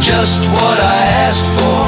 just what I asked for.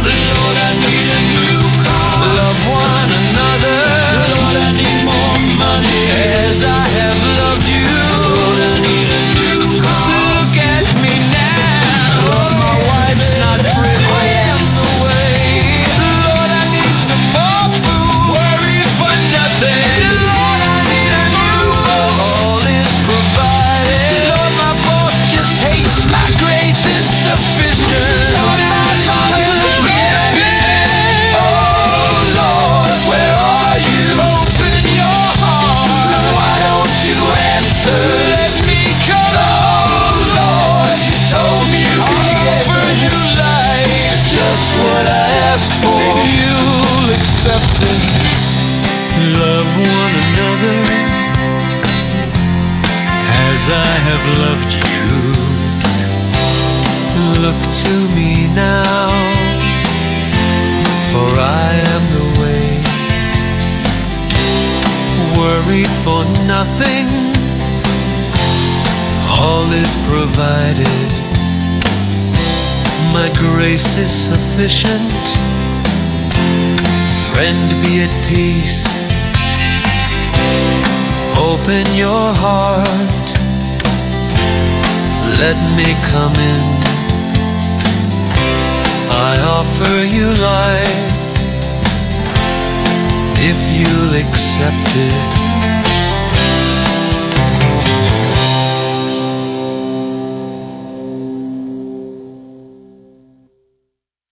Lord, I need a new car. Love one another. Lord, I need more money as I have loved you. Lord, I need a new car. Look at me now. Lord, my wife's not pretty. I am the way. Lord, I need some more food. Worry for nothing. Lord, I need a new boat. All is provided. Lord, my boss just hates my grace is sufficient. Lord, my mom will get it. Oh Lord, where are you? Open your heart. Why don't you answer? Let me come. Oh Lord, you told me you could offer you life. It's just what I asked for. If you'll accept it, love one another as I have loved you. Look to me now, for I am the way. Worry for nothing, all is provided. My grace is sufficient. Friend, be at peace. Open your heart, let me come in. I offer you life if you'll accept it.